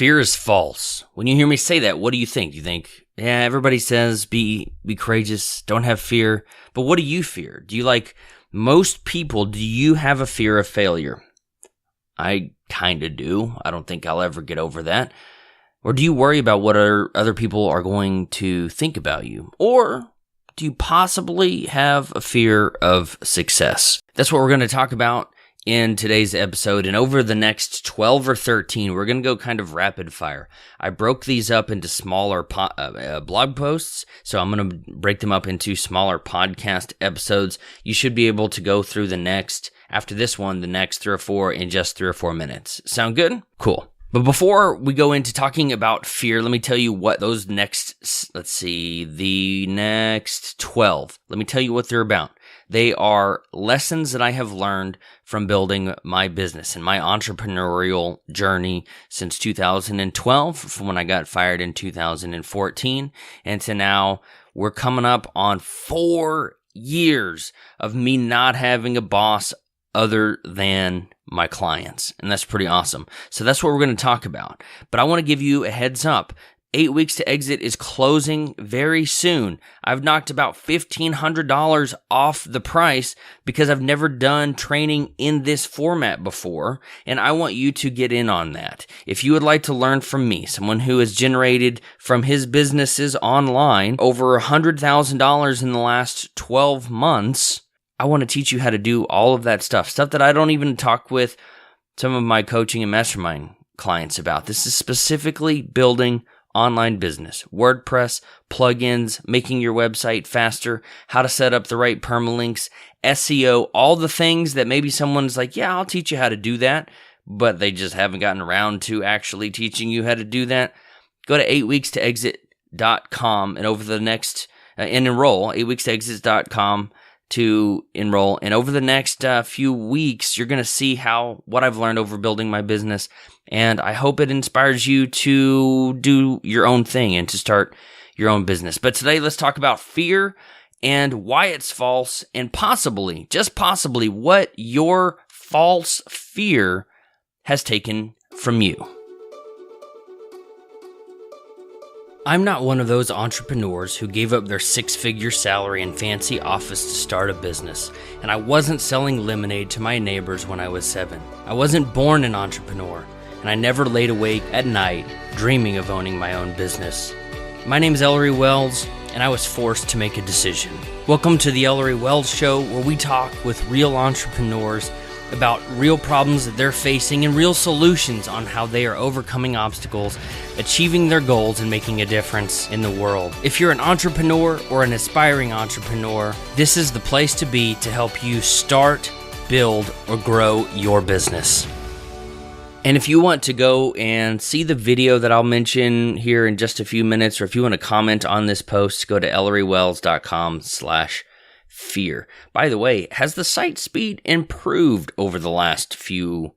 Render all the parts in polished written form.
Fear is false. When you hear me say that, what do you think? You think, yeah, everybody says be courageous, don't have fear. But what do you fear? Do you, like most people, do you have a fear of failure? I kind of do. I don't think I'll ever get over that. Or do you worry about what other people are going to think about you? Or do you possibly have a fear of success? That's what we're going to talk about in today's episode. And over the next 12 or 13, we're going to go kind of rapid fire. I broke these up into smaller blog posts, so I'm going to break them up into smaller podcast episodes. You should be able to go through the next 3 or 4 in just 3 or 4 minutes. Sound good? Cool. But before we go into talking about fear, let me tell you what those the next 12, let me tell you what they're about. They are lessons that I have learned from building my business and my entrepreneurial journey since 2012, from when I got fired in 2014, and to now. We're coming up on 4 years of me not having a boss other than my clients, and that's pretty awesome. So that's what we're going to talk about. But I want to give you a heads up. 8 Weeks to Exit is closing very soon. I've knocked about $1,500 off the price because I've never done training in this format before, and I want you to get in on that. If you would like to learn from me, someone who has generated from his businesses online over $100,000 in the last 12 months, I want to teach you how to do all of that stuff that I don't even talk with some of my coaching and mastermind clients about. This is specifically building online business, WordPress, plugins, making your website faster, how to set up the right permalinks, SEO, all the things that maybe someone's like, yeah, I'll teach you how to do that, but they just haven't gotten around to actually teaching you how to do that. Go to 8weekstoexit.com and over the next, and enroll, 8weekstoexit.com to enroll. And over the next few weeks, you're going to see what I've learned over building my business. And I hope it inspires you to do your own thing and to start your own business. But today, let's talk about fear and why it's false, and possibly, just possibly, what your false fear has taken from you. I'm not one of those entrepreneurs who gave up their 6-figure salary and fancy office to start a business, and I wasn't selling lemonade to my neighbors when I was 7. I wasn't born an entrepreneur, and I never laid awake at night dreaming of owning my own business. My name is Ellery Wells, and I was forced to make a decision. Welcome to the Ellery Wells Show, where we talk with real entrepreneurs about real problems that they're facing and real solutions on how they are overcoming obstacles, achieving their goals, and making a difference in the world. If you're an entrepreneur or an aspiring entrepreneur, this is the place to be to help you start, build, or grow your business. And if you want to go and see the video that I'll mention here in just a few minutes, or if you want to comment on this post, go to ellerywells.com/fear. By the way, has the site speed improved over the last few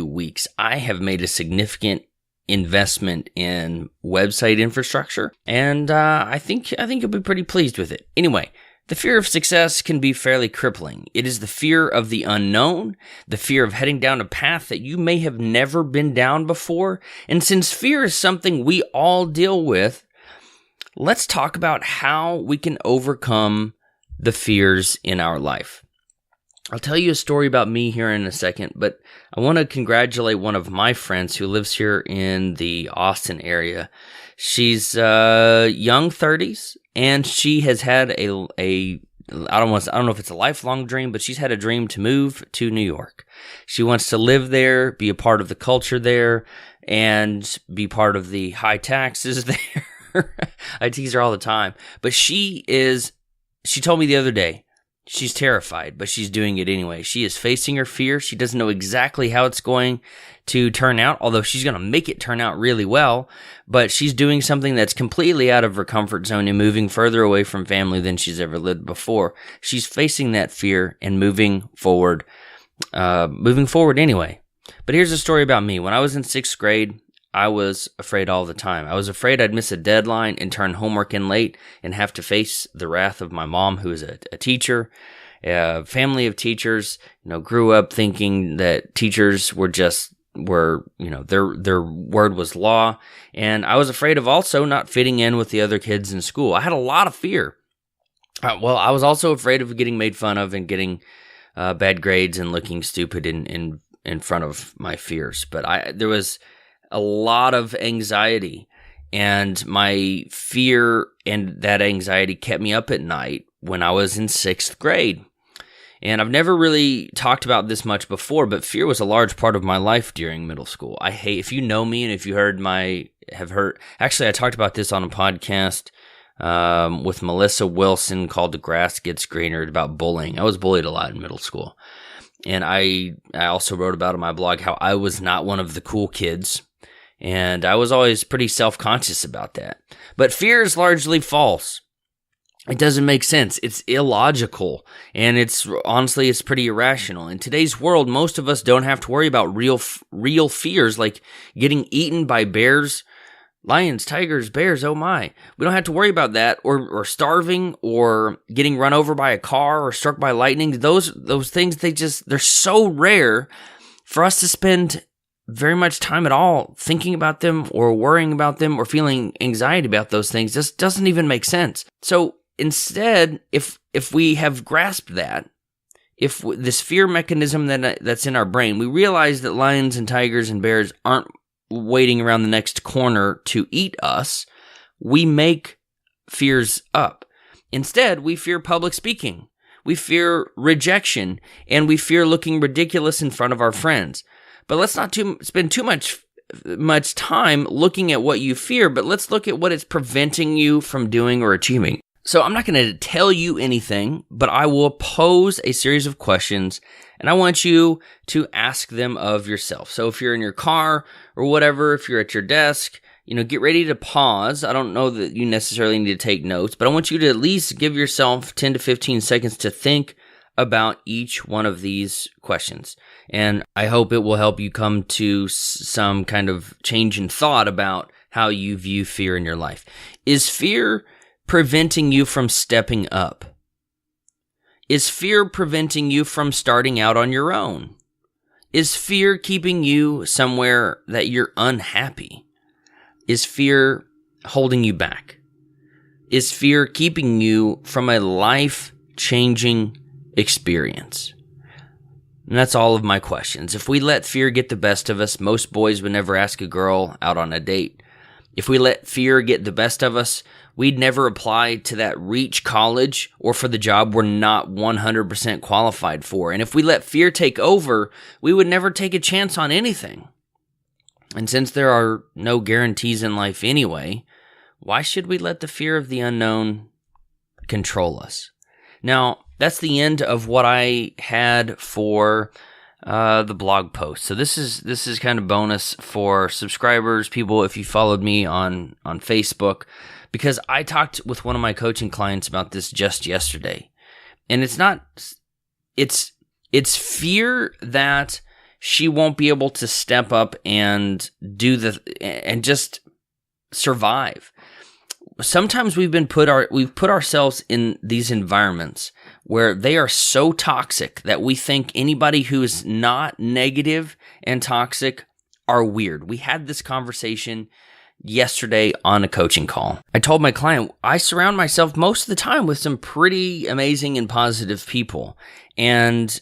weeks? I have made a significant investment in website infrastructure, and I think you'll be pretty pleased with it. Anyway, the fear of success can be fairly crippling. It is the fear of the unknown, the fear of heading down a path that you may have never been down before. And since fear is something we all deal with, let's talk about how we can overcome the fears in our life. I'll tell you a story about me here in a second, but I want to congratulate one of my friends who lives here in the Austin area. She's young 30s, and she has had I don't know if it's a lifelong dream, but she's had a dream to move to New York. She wants to live there, be a part of the culture there, and be part of the high taxes there. I tease her all the time, but she told me the other day, she's terrified, but she's doing it anyway. She is facing her fear. She doesn't know exactly how it's going to turn out, although she's going to make it turn out really well. But she's doing something that's completely out of her comfort zone and moving further away from family than she's ever lived before. She's facing that fear and moving forward anyway. But here's a story about me. When I was in 6th grade, I was afraid all the time. I was afraid I'd miss a deadline and turn homework in late and have to face the wrath of my mom, who is a teacher. A family of teachers, grew up thinking that teachers were just were, their word was law. And I was afraid of also not fitting in with the other kids in school. I had a lot of fear. I was also afraid of getting made fun of and getting bad grades and looking stupid in front of my fears. But there was a lot of anxiety, and my fear and that anxiety kept me up at night when I was in 6th grade. And I've never really talked about this much before, but fear was a large part of my life during middle school. If you know me and if you actually I talked about this on a podcast with Melissa Wilson called The Grass Gets Greener about bullying. I was bullied a lot in middle school. And I also wrote about in my blog how I was not one of the cool kids. And I was always pretty self-conscious about that. But fear is largely false. It doesn't make sense. It's illogical. And it's pretty irrational. In today's world, most of us don't have to worry about real fears like getting eaten by bears, lions, tigers, bears, oh my. We don't have to worry about that, or starving, or getting run over by a car, or struck by lightning. Those things, they're so rare for us to spend very much time at all thinking about them, or worrying about them, or feeling anxiety about those things. Just doesn't even make sense. So instead, if we have grasped that, if this fear mechanism that's in our brain, we realize that lions and tigers and bears aren't waiting around the next corner to eat us, we make fears up. Instead, we fear public speaking, we fear rejection, and we fear looking ridiculous in front of our friends. But let's not spend too much time looking at what you fear, but let's look at what it's preventing you from doing or achieving. So I'm not going to tell you anything, but I will pose a series of questions, and I want you to ask them of yourself. So if you're in your car or whatever, if you're at your desk, get ready to pause. I don't know that you necessarily need to take notes, but I want you to at least give yourself 10 to 15 seconds to think about each one of these questions. And I hope it will help you come to some kind of change in thought about how you view fear in your life. Is fear preventing you from stepping up? Is fear preventing you from starting out on your own? Is fear keeping you somewhere that you're unhappy? Is fear holding you back? Is fear keeping you from a life-changing experience? And that's all of my questions. If we let fear get the best of us, most boys would never ask a girl out on a date. If we let fear get the best of us, we'd never apply to that reach college or for the job we're not 100% qualified for. And if we let fear take over, we would never take a chance on anything. And since there are no guarantees in life anyway, why should we let the fear of the unknown control us? Now, that's the end of what I had for the blog post. So this is kind of bonus for subscribers, people, if you followed me on Facebook, because I talked with one of my coaching clients about this just yesterday. And it's fear that she won't be able to step up and and just survive. Sometimes we've put ourselves in these environments where they are so toxic that we think anybody who is not negative and toxic are weird. We had this conversation yesterday on a coaching call. I told my client, I surround myself most of the time with some pretty amazing and positive people, and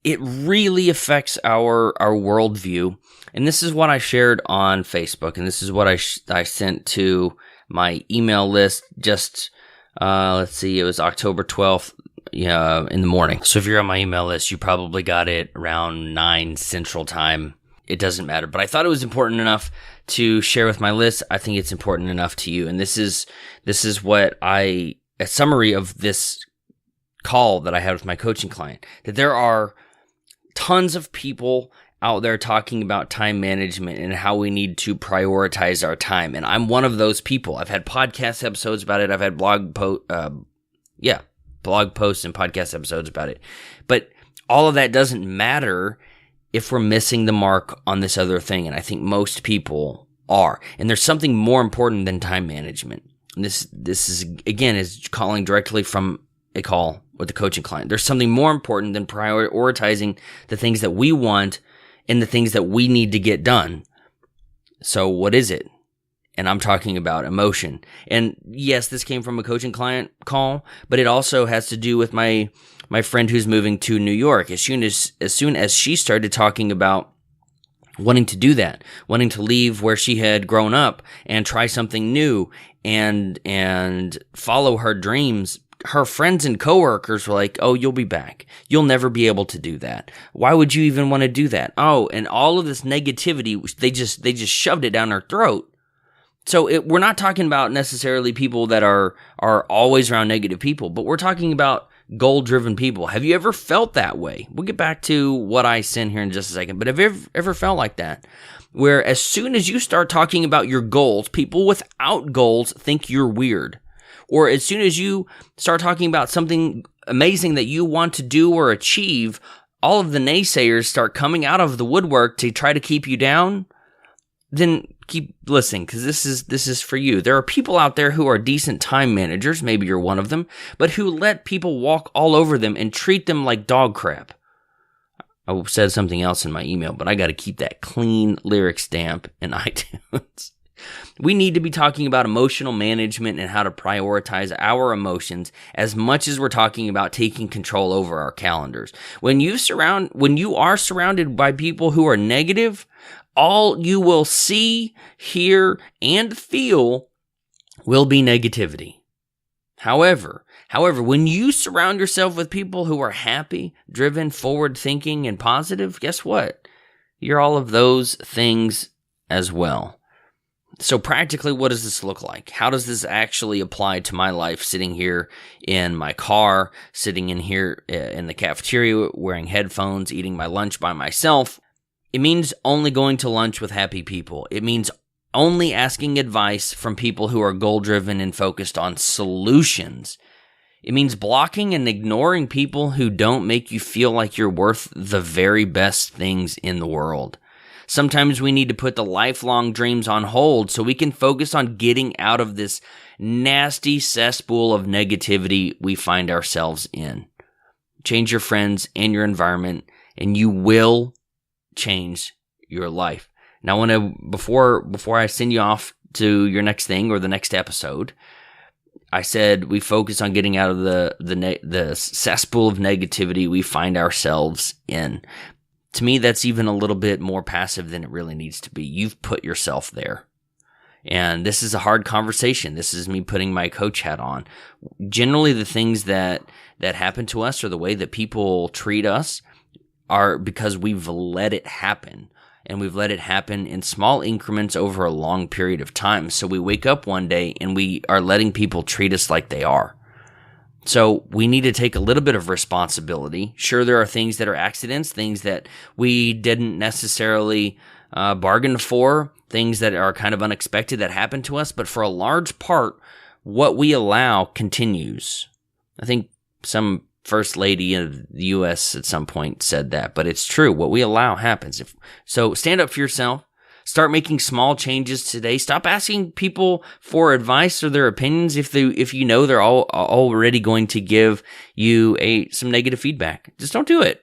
it really affects our worldview. And this is what I shared on Facebook, and this is what I sent to my email list just, let's see, it was October 12th in the morning. So if you're on my email list, you probably got it around 9 Central Time. It doesn't matter. But I thought it was important enough to share with my list. I think it's important enough to you. And this is what a summary of this call that I had with my coaching client, that there are tons of people out there talking about time management and how we need to prioritize our time. And I'm one of those people. I've had podcast episodes about it. I've had blog posts and podcast episodes about it. But all of that doesn't matter if we're missing the mark on this other thing. And I think most people are. And there's something more important than time management. And this is, again, is calling directly from a call with the coaching client. There's something more important than prioritizing the things that we want in the things that we need to get done. So what is it? And I'm talking about emotion. And yes, this came from a coaching client call, but it also has to do with my friend who's moving to New York. As soon as she started talking about wanting to do that, wanting to leave where she had grown up and try something new and follow her dreams, her friends and coworkers were like, "Oh, you'll be back. You'll never be able to do that. Why would you even want to do that?" Oh, and all of this negativity, they just shoved it down her throat. So we're not talking about necessarily people that are always around negative people, but we're talking about goal-driven people. Have you ever felt that way? We'll get back to what I send here in just a second, but have you ever felt like that? Where as soon as you start talking about your goals, people without goals think you're weird. Or as soon as you start talking about something amazing that you want to do or achieve, all of the naysayers start coming out of the woodwork to try to keep you down. Then keep listening, because this is for you. There are people out there who are decent time managers, maybe you're one of them, but who let people walk all over them and treat them like dog crap. I said something else in my email, but I got to keep that clean lyric stamp in iTunes. We need to be talking about emotional management and how to prioritize our emotions as much as we're talking about taking control over our calendars. When you are surrounded by people who are negative, all you will see, hear, and feel will be negativity. However, when you surround yourself with people who are happy, driven, forward-thinking, and positive, guess what? You're all of those things as well. So practically, what does this look like? How does this actually apply to my life sitting here in my car, sitting in here in the cafeteria, wearing headphones, eating my lunch by myself? It means only going to lunch with happy people. It means only asking advice from people who are goal-driven and focused on solutions. It means blocking and ignoring people who don't make you feel like you're worth the very best things in the world. Sometimes we need to put the lifelong dreams on hold so we can focus on getting out of this nasty cesspool of negativity we find ourselves in. Change your friends and your environment, and you will change your life. Now, before I send you off to your next thing or the next episode, I said we focus on getting out of the cesspool of negativity we find ourselves in. To me, that's even a little bit more passive than it really needs to be. You've put yourself there. And this is a hard conversation. This is me putting my coach hat on. Generally, the things that happen to us or the way that people treat us are because we've let it happen. And we've let it happen in small increments over a long period of time. So we wake up one day and we are letting people treat us like they are. So we need to take a little bit of responsibility. Sure, there are things that are accidents, things that we didn't necessarily bargain for, things that are kind of unexpected that happen to us. But for a large part, what we allow continues. I think some First Lady of the U.S. at some point said that, but it's true. What we allow happens. So stand up for yourself. Start making small changes today. Stop asking people for advice or their opinions if you know they're already going to give you some negative feedback. Just don't do it.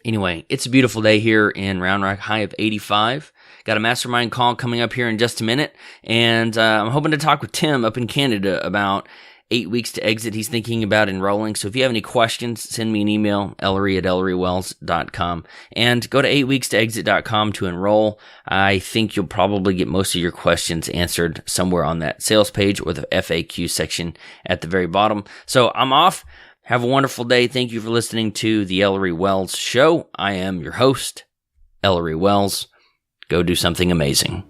Anyway, it's a beautiful day here in Round Rock, high of 85. Got a mastermind call coming up here in just a minute, and I'm hoping to talk with Tim up in Canada about 8 weeks to exit. He's thinking about enrolling. So if you have any questions, send me an email, ellery@ellerywells.com, and go to 8weekstoexit.com to enroll. I think you'll probably get most of your questions answered somewhere on that sales page or the FAQ section at the very bottom. So I'm off. Have a wonderful day. Thank you for listening to the Ellery Wells Show. I am your host, Ellery Wells. Go do something amazing.